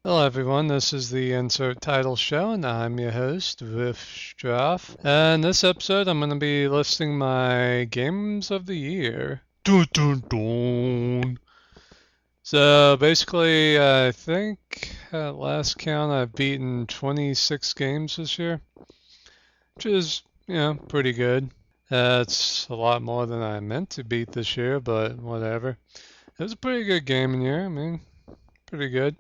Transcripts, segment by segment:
Hello everyone, this is the Insert Title Show and I'm your host, Riff Straff. And this episode I'm going to be listing my games of the year. Dun dun dun. So basically I think at last count I've beaten 26 games this year, which is, pretty good. It's a lot more than I meant to beat this year, but whatever. It was a pretty good gaming year, pretty good.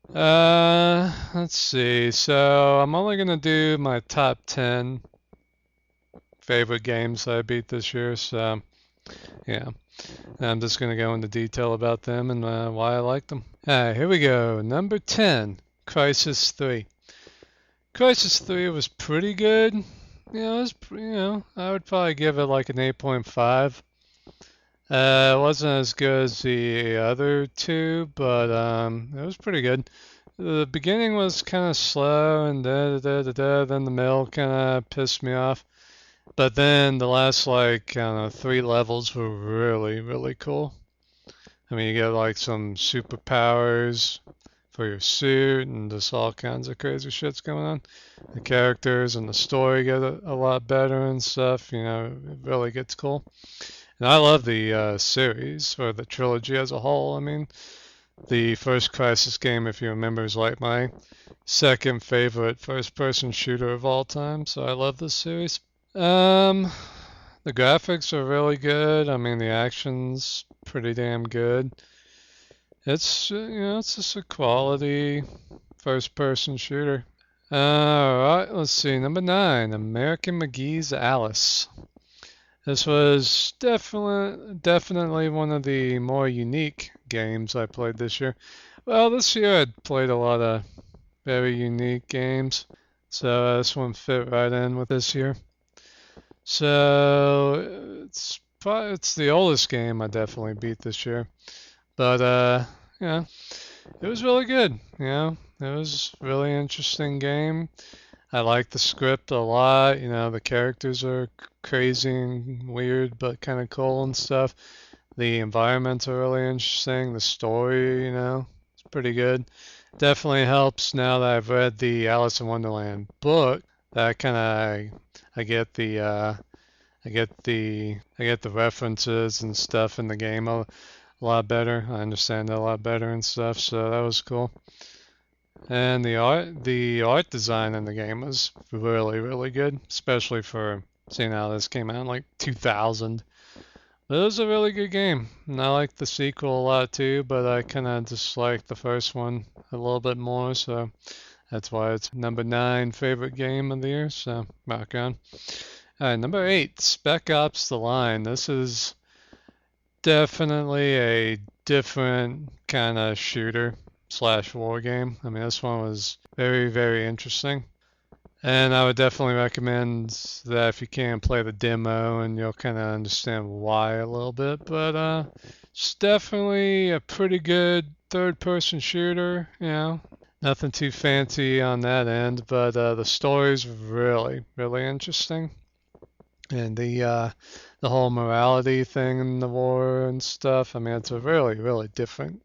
Let's see. So I'm only gonna do my top 10 favorite games I beat this year. So yeah, I'm just gonna go into detail about them and why I like them. Alright, here we go. Number 10, Crysis 3. Crysis 3 was pretty good. I would probably give it like an 8.5. It wasn't as good as the other two, but it was pretty good. The beginning was kind of slow and then the middle kind of pissed me off. But then the last, like, I don't know, 3 levels were really, really cool. I mean, you get like some superpowers for your suit and just all kinds of crazy shit's going on. The characters and the story get a lot better and stuff, it really gets cool. And I love the series, or the trilogy as a whole. I mean, the first Crysis game, if you remember, is like my second favorite first-person shooter of all time, so I love this series. The graphics are really good. I mean, the action's pretty damn good. It's just a quality first-person shooter. Alright, let's see. Number 9, American McGee's Alice. This was definitely one of the more unique games I played this year. Well, this year I'd played a lot of very unique games, so this one fit right in with this year. So it's the oldest game I definitely beat this year, but it was really good. It was a really interesting game. I like the script a lot. The characters are crazy and weird, but kind of cool and stuff. The environments are really interesting. The story, it's pretty good. Definitely helps now that I've read the Alice in Wonderland book. That kind of I get the references and stuff in the game a lot better. I understand it a lot better and stuff. So that was cool. And the art design in the game was really, really good, especially for seeing how this came out in like 2000. But it was a really good game, and I like the sequel a lot too, but I kind of dislike the first one a little bit more, so that's why it's number 9 favorite game of the year, so rock on. Alright, number 8, Spec Ops: The Line. This is definitely a different kind of shooter slash war game. I mean, this one was very, very interesting. And I would definitely recommend that if you can play the demo and you'll kind of understand why a little bit. But it's definitely a pretty good third person shooter, Nothing too fancy on that end, but the story's really, really interesting. And the whole morality thing in the war and stuff. I mean, it's a really, really different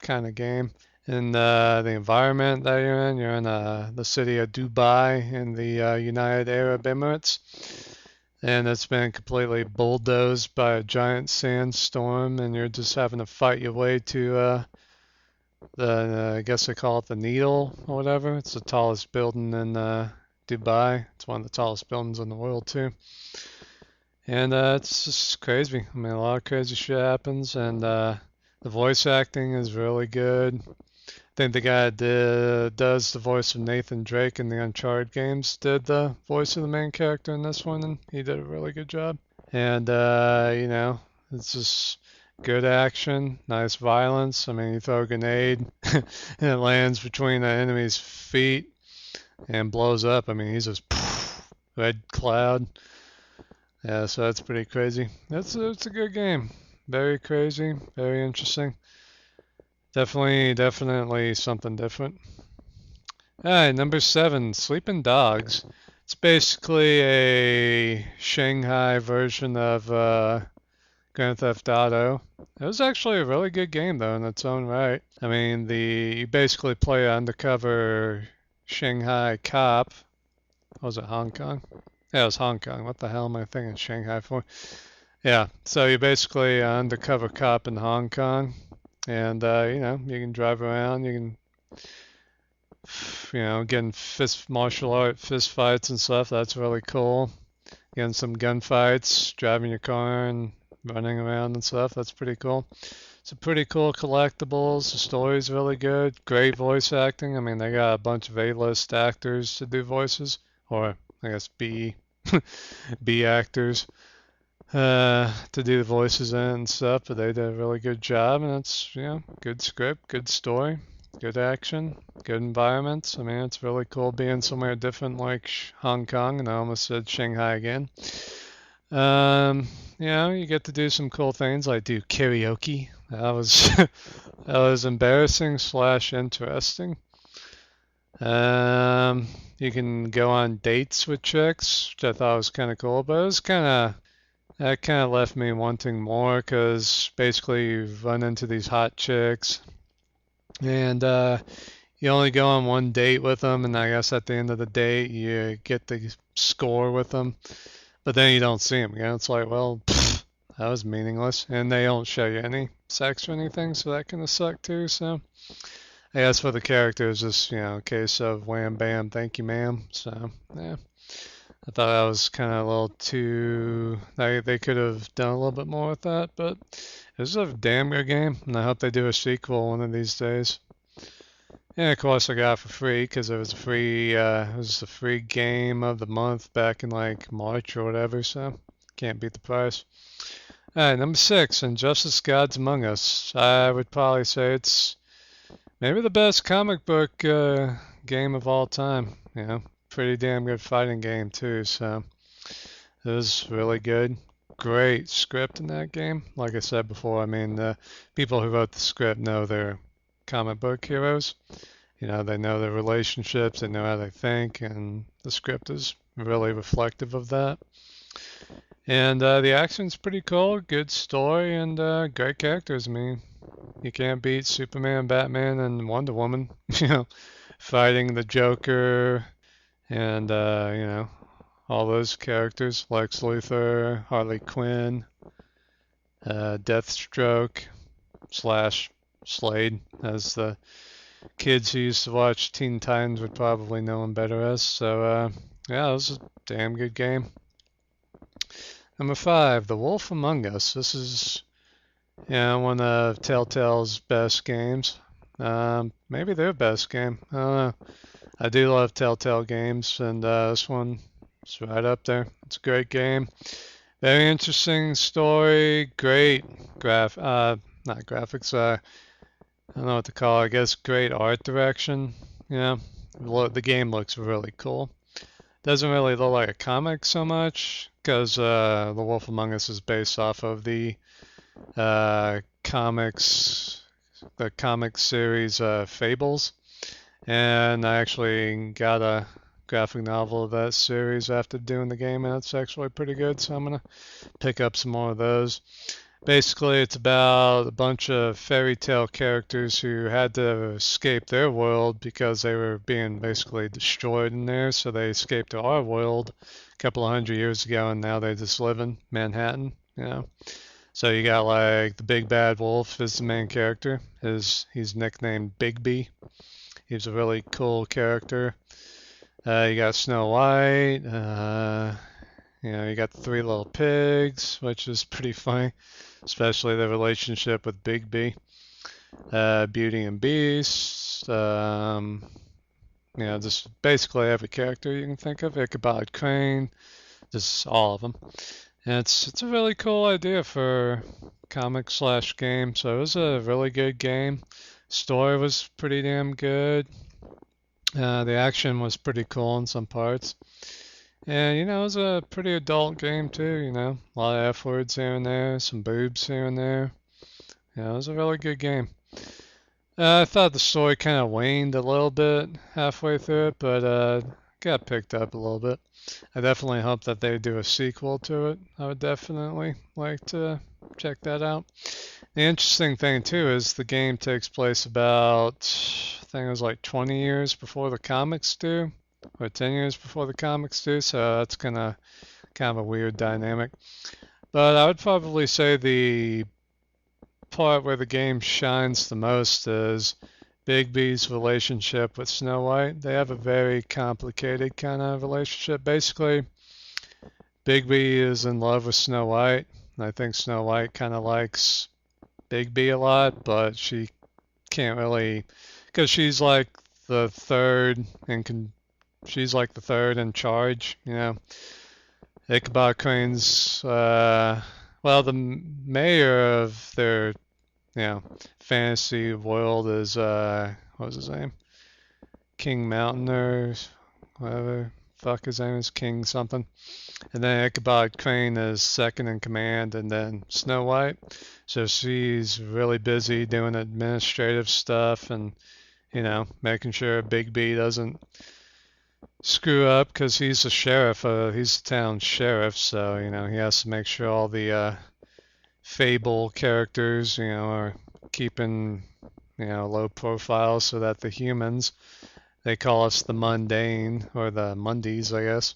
kind of game. And the environment that you're in the city of Dubai in the United Arab Emirates. And it's been completely bulldozed by a giant sandstorm, and you're just having to fight your way to I guess they call it the Needle or whatever. It's the tallest building in Dubai. It's one of the tallest buildings in the world, too. And it's just crazy. I mean, a lot of crazy shit happens, and the voice acting is really good. I think the guy that does the voice of Nathan Drake in the Uncharted games did the voice of the main character in this one, and he did a really good job. And, it's just good action, nice violence. I mean, you throw a grenade, and it lands between the enemy's feet and blows up. I mean, he's just red cloud. Yeah, so that's pretty crazy. It's a good game. Very crazy, very interesting. Definitely something different. Alright, number 7, Sleeping Dogs. It's basically a Shanghai version of Grand Theft Auto. It was actually a really good game though in its own right. I mean, you basically play an undercover Shanghai cop. Was it Hong Kong? Yeah, it was Hong Kong. What the hell am I thinking Shanghai for? Yeah, so you're basically an undercover cop in Hong Kong, and you know, you can drive around, you can, you know, getting martial art fist fights and stuff. That's really cool. Getting some gunfights, driving your car and running around and stuff. That's pretty cool. It's a pretty cool collectibles. The story's really good. Great voice acting. I mean, they got a bunch of A-list actors to do voices, or I guess B actors to do the voices in and stuff. But they did a really good job, and it's, you know, good script, good story, good action, good environments. I mean, it's really cool being somewhere different like Hong Kong, and I almost said Shanghai again. You know, you get to do some cool things like do karaoke. That was that was embarrassing slash interesting. You can go on dates with chicks, which I thought was kind of cool, but it was that kind of left me wanting more because basically you run into these hot chicks and you only go on one date with them, and I guess at the end of the date you get the score with them, but then you don't see them again. It's like, well, pfft, that was meaningless, and they don't show you any sex or anything, so that kind of sucked too. So I guess for the characters, just, you know, a case of wham bam, thank you ma'am. So yeah, I thought that was kind of a little too. They could have done a little bit more with that, but it was a damn good game, and I hope they do a sequel one of these days. And of course, I got it for free because it was a free game of the month back in like March or whatever. So can't beat the price. All right, number 6, Injustice: Gods Among Us. I would probably say it's maybe the best comic book game of all time. You know, pretty damn good fighting game too. So it was really good. Great script in that game. Like I said before, I mean, the people who wrote the script know their comic book heroes. You know, they know their relationships, they know how they think, and the script is really reflective of that. And the action's pretty cool, good story, and great characters. I mean, you can't beat Superman, Batman, and Wonder Woman. You know, fighting the Joker, and you know, all those characters: Lex Luthor, Harley Quinn, Deathstroke slash Slade, as the kids who used to watch Teen Titans would probably know him better as. So yeah, it was a damn good game. Number 5, The Wolf Among Us. This is, yeah, one of Telltale's best games. Maybe their best game. I don't know. I do love Telltale games, and this one is right up there. It's a great game. Very interesting story. Great not graphics. I don't know what to call it. I guess great art direction. Yeah, the game looks really cool. Doesn't really look like a comic so much because The Wolf Among Us is based off of the comics, the comic series Fables, and I actually got a graphic novel of that series after doing the game, and it's actually pretty good. So I'm gonna pick up some more of those. Basically, it's about a bunch of fairy tale characters who had to escape their world because they were being basically destroyed in there. So they escaped to our world a couple of hundred years ago, and now they just live in Manhattan. You know, so you got like the big bad wolf is the main character. He's nicknamed Bigby. He's a really cool character. You got Snow White. You know, you got the 3 little pigs, which is pretty funny, especially the relationship with Bigby. Beauty and Beast. You know, just basically every character you can think of. Ichabod Crane, just all of them. And it's a really cool idea for comic slash game. So it was a really good game. Story was pretty damn good. The action was pretty cool in some parts. And, you know, it was a pretty adult game too, you know. A lot of F words here and there, some boobs here and there. Yeah, it was a really good game. I thought the story kind of waned a little bit halfway through it, but got picked up a little bit. I definitely hope that they do a sequel to it. I would definitely like to check that out. The interesting thing too is the game takes place about, I think it was like 20 years before the comics do, or 10 years before the comics do, so that's kind of a weird dynamic. But I would probably say the part where the game shines the most is Bigby's relationship with Snow White. They have a very complicated kind of relationship. Basically, Bigby is in love with Snow White, and I think Snow White kind of likes Bigby a lot, but she can't really, because she's like the third and she's like the third in charge, you know. Ichabod Crane's, well, the mayor of their, you know, fantasy world is, what was his name? King Mountain or whatever. Fuck, his name is King something. And then Ichabod Crane is second in command, and then Snow White. So she's really busy doing administrative stuff and, you know, making sure Bigby doesn't screw up because he's the sheriff. He's the town sheriff, so, you know, he has to make sure all the Fable characters, you know, are keeping, you know, low profile so that the humans, they call us the mundane, or the mundies, I guess,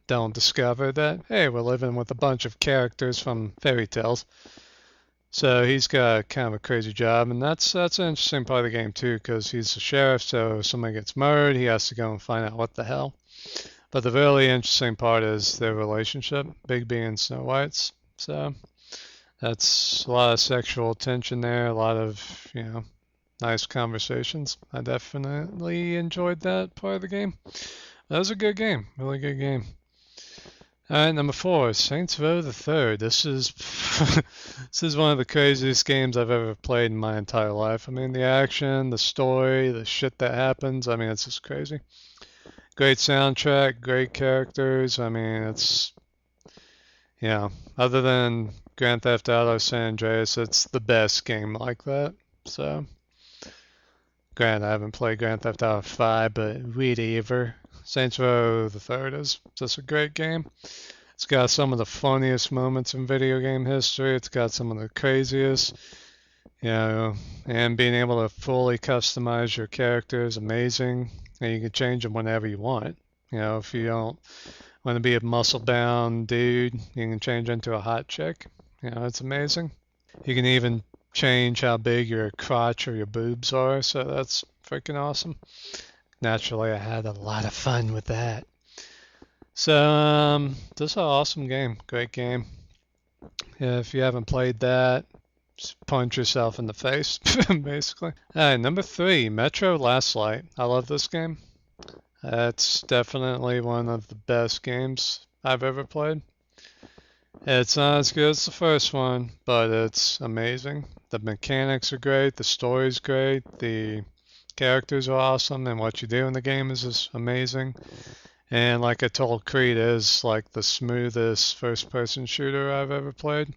don't discover that, hey, we're living with a bunch of characters from fairy tales. So he's got kind of a crazy job, and that's an interesting part of the game too, because he's the sheriff, so if somebody gets murdered, he has to go and find out what the hell. But the really interesting part is their relationship, Bigby and Snow White's. So that's a lot of sexual tension there, a lot of, you know, nice conversations. I definitely enjoyed that part of the game. That was a good game, really good game. Alright, number 4, Saints Row the Third. This is this is one of the craziest games I've ever played in my entire life. I mean, the action, the story, the shit that happens. I mean, it's just crazy. Great soundtrack, great characters. I mean, it's, yeah, other than Grand Theft Auto San Andreas, it's the best game like that. So, granted, I haven't played Grand Theft Auto 5, but whatever. Saints Row the Third is just a great game. It's got some of the funniest moments in video game history. It's got some of the craziest, you know, and being able to fully customize your character is amazing. And you can change them whenever you want. You know, if you don't want to be a muscle-bound dude, you can change into a hot chick. You know, it's amazing. You can even change how big your crotch or your boobs are, so that's freaking awesome. Naturally, I had a lot of fun with that. So, this is an awesome game. Great game. Yeah, if you haven't played that, just punch yourself in the face, basically. Alright, number 3, Metro Last Light. I love this game. It's definitely one of the best games I've ever played. It's not as good as the first one, but it's amazing. The mechanics are great, the story's great, the characters are awesome, and what you do in the game is just amazing. And like I told Creed, it is like the smoothest first-person shooter I've ever played.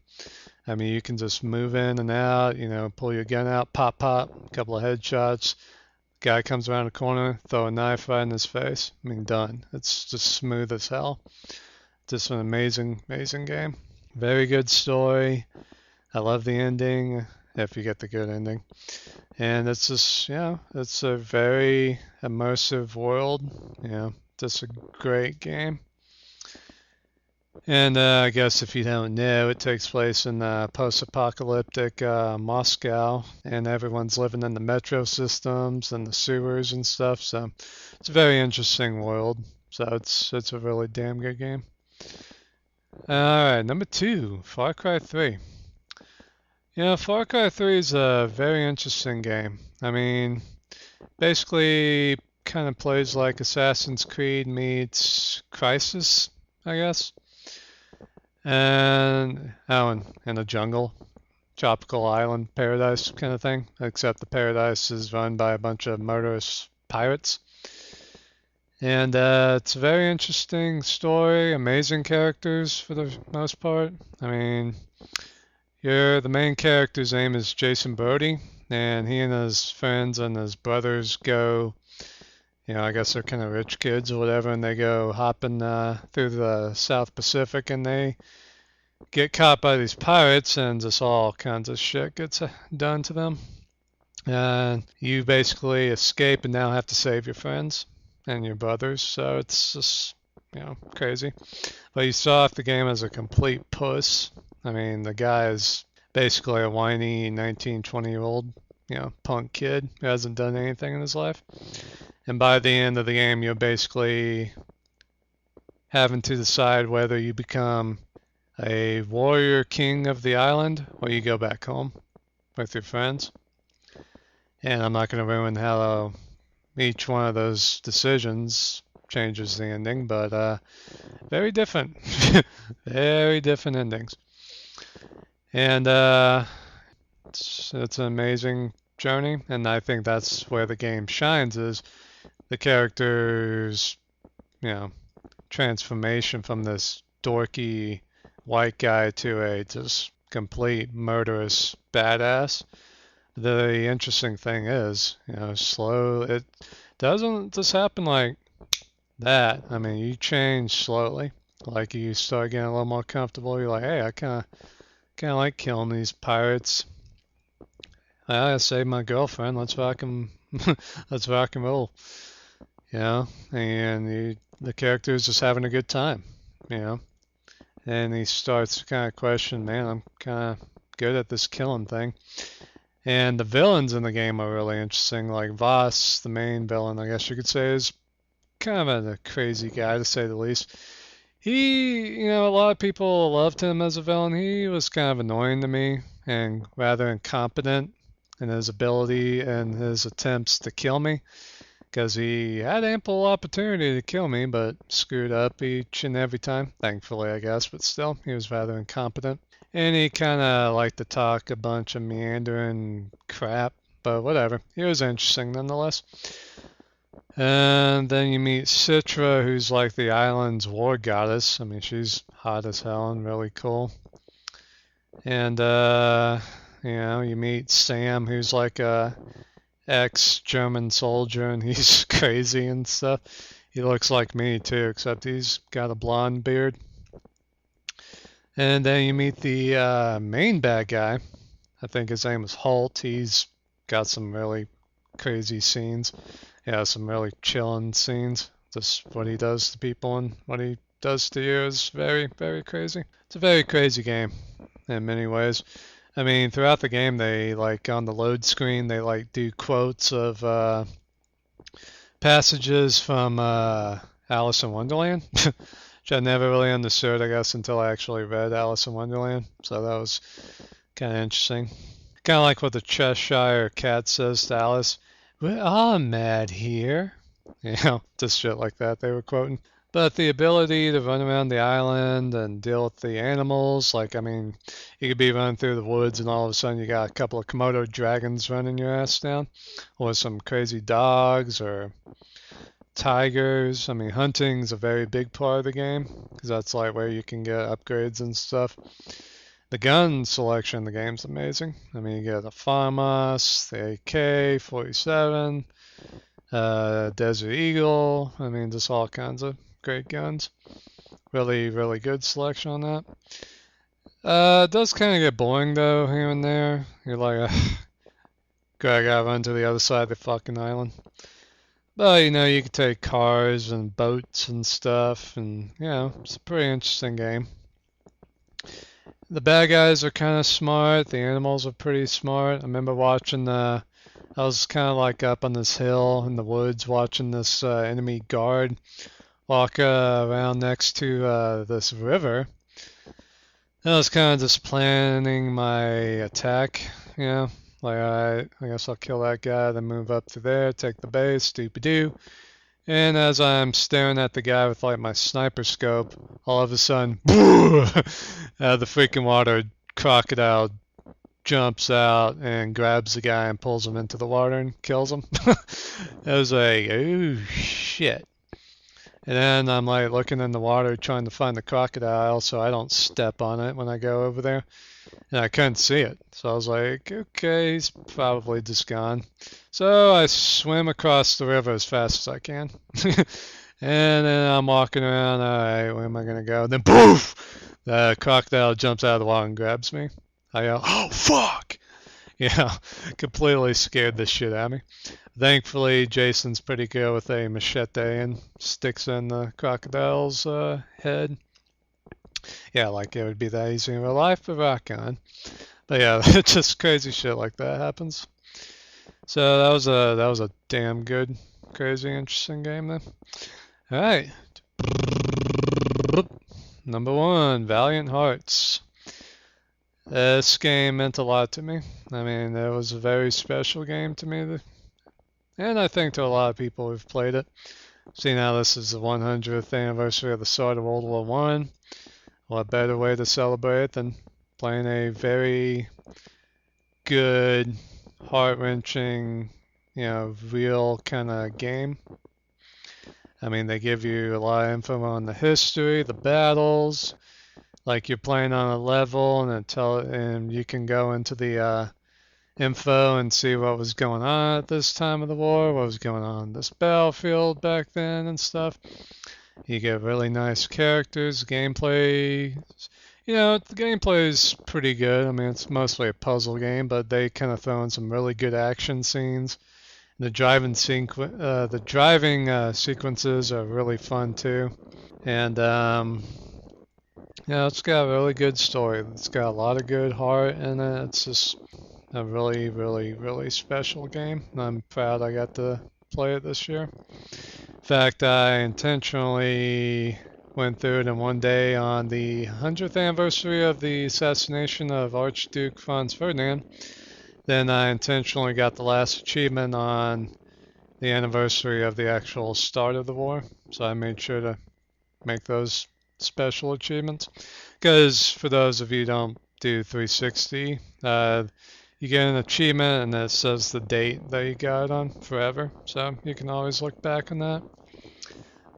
I mean, you can just move in and out, you know, pull your gun out, pop, pop, a couple of headshots. Guy comes around the corner, throw a knife right in his face. I mean, done. It's just smooth as hell. Just an amazing, amazing game. Very good story. I love the ending, if you get the good ending. And it's just, you know, it's a very immersive world. You know, just a great game. And I guess if you don't know, it takes place in post-apocalyptic Moscow, and everyone's living in the metro systems and the sewers and stuff. So it's a very interesting world. So it's a really damn good game. All right, number 2, Far Cry 3. Yeah, Far Cry 3 is a very interesting game. I mean, basically kind of plays like Assassin's Creed meets Crysis, I guess. And in a jungle, tropical island paradise kind of thing, except the paradise is run by a bunch of murderous pirates. And it's a very interesting story, amazing characters for the most part. I mean, the main character's name is Jason Brody, and he and his friends and his brothers go, you know, I guess they're kind of rich kids or whatever, and they go hopping through the South Pacific, and they get caught by these pirates and just all kinds of shit gets done to them. And you basically escape and now have to save your friends and your brothers. So it's just, crazy. But you start off the game as a complete puss. I mean, the guy is basically a whiny 19, 20-year-old, punk kid who hasn't done anything in his life. And by the end of the game, you're basically having to decide whether you become a warrior king of the island or you go back home with your friends. And I'm not going to ruin how each one of those decisions changes the ending, but very different. Very different endings. And it's an amazing journey, and I think that's where the game shines, is the character's, transformation from this dorky white guy to a just complete murderous badass. The interesting thing is, it doesn't just happen like that. I mean, you change slowly. Like you start getting a little more comfortable. You're like, hey, I kind of like killing these pirates. I gotta save my girlfriend. Let's rock and let's rock and roll. And the character is just having a good time. And he starts to kind of question, man, I'm kind of good at this killing thing. And the villains in the game are really interesting. Like Voss, the main villain, I guess you could say, is kind of a crazy guy to say the least. He, a lot of people loved him as a villain. He was kind of annoying to me and rather incompetent in his ability and his attempts to kill me, because he had ample opportunity to kill me, but screwed up each and every time. Thankfully, I guess, but still, he was rather incompetent. And he kind of liked to talk a bunch of meandering crap, but whatever. He was interesting nonetheless. And then you meet Citra, who's like the island's war goddess. I mean, she's hot as hell and really cool. And, you meet Sam, who's like a ex-German soldier, and he's crazy and stuff. He looks like me too, except he's got a blonde beard. And then you meet the main bad guy. I think his name is Holt. He's got some really crazy scenes. Yeah, some really chilling scenes. Just what he does to people and what he does to you is very, very crazy. It's a very crazy game in many ways. I mean, throughout the game, they on the load screen, they do quotes of passages from Alice in Wonderland, which I never really understood, I guess, until I actually read Alice in Wonderland. So that was kind of interesting. Kind of like what the Cheshire Cat says to Alice. We're all mad here. Just shit like that they were quoting. But the ability to run around the island and deal with the animals, you could be running through the woods and all of a sudden you got a couple of Komodo dragons running your ass down, or some crazy dogs or tigers. I mean, hunting's a very big part of the game, because that's where you can get upgrades and stuff. The gun selection in the game's amazing. I mean, you get a FAMAS, the AK-47, Desert Eagle. I mean, just all kinds of great guns. Really, really good selection on that. It does kind of get boring though, here and there. You're like, I gotta run to the other side of the fucking island. But, you can take cars and boats and stuff, and, it's a pretty interesting game. The bad guys are kind of smart. The animals are pretty smart. I remember watching I was kind of up on this hill in the woods watching this enemy guard walk around next to this river. And I was kind of just planning my attack, I guess I'll kill that guy, then move up to there, take the base, doop-a-doo. And as I'm staring at the guy with my sniper scope, all of a sudden, out of the freaking water, crocodile jumps out and grabs the guy and pulls him into the water and kills him. It was like, oh shit. And then I'm looking in the water trying to find the crocodile so I don't step on it when I go over there. And I couldn't see it. So I was like, okay, he's probably just gone. So I swim across the river as fast as I can. And then I'm walking around, alright, where am I gonna go? Then poof! The crocodile jumps out of the water and grabs me. I yell, oh fuck! Yeah, completely scared the shit out of me. Thankfully, Jason's pretty good with a machete and sticks in the crocodile's head. Yeah, like it would be that easy in real life, but rock on. But yeah, just crazy shit like that happens. So that was a damn good, crazy, interesting game then. All right, number one, Valiant Hearts. This game meant a lot to me. I mean, it was a very special game to me, and I think to a lot of people who've played it. See, now this is the 100th anniversary of the start of World War One. What better way to celebrate than playing a very good, heart-wrenching, real kind of game. I mean, they give you a lot of info on the history, the battles, like you're playing on a level, and you can go into the info and see what was going on at this time of the war, what was going on this battlefield back then and stuff. You get really nice characters, gameplay. The gameplay is pretty good. I mean, it's mostly a puzzle game, but they kind of throw in some really good action scenes. The driving sequences are really fun too, and it's got a really good story. It's got a lot of good heart in it. It's just a really, really, really special game. I'm proud I got to play it this year. In fact, I intentionally went through it in one day on the 100th anniversary of the assassination of Archduke Franz Ferdinand. Then I intentionally got the last achievement on the anniversary of the actual start of the war. So I made sure to make those special achievements. Because for those of you who don't do 360, you get an achievement and it says the date that you got it on forever. So you can always look back on that.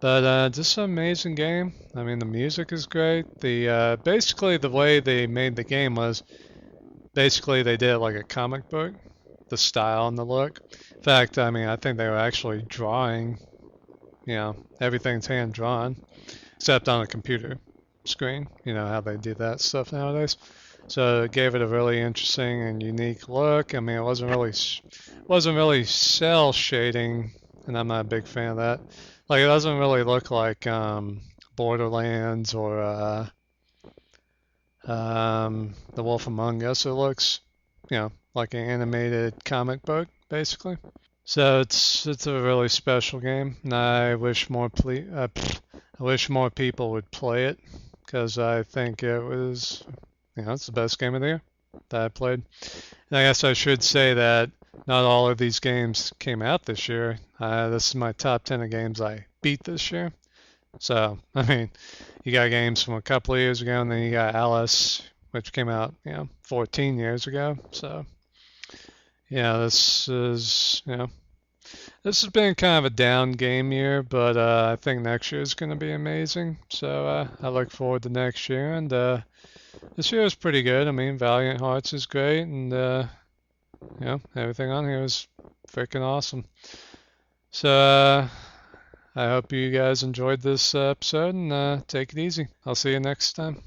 But just an amazing game. I mean, the music is great. Basically the way they made the game was basically they did it like a comic book, the style and the look. In fact, I mean, I think they were actually drawing, everything's hand drawn, except on a computer screen. You know how they do that stuff nowadays. So it gave it a really interesting and unique look. I mean, it wasn't really cell shading, and I'm not a big fan of that. Like, it doesn't really look like Borderlands or The Wolf Among Us. It looks, like an animated comic book, basically. So it's a really special game, and I wish more people would play it because I think it was, it's the best game of the year that I played. And I guess I should say that not all of these games came out this year. This is my top 10 of games I beat this year. So, I mean, you got games from a couple of years ago, and then you got Alice, which came out, 14 years ago. So, yeah, this has been kind of a down game year, but I think next year is going to be amazing. So I look forward to next year, and this year is pretty good. I mean, Valiant Hearts is great, and everything on here is freaking awesome. So I hope you guys enjoyed this episode, and take it easy. I'll see you next time.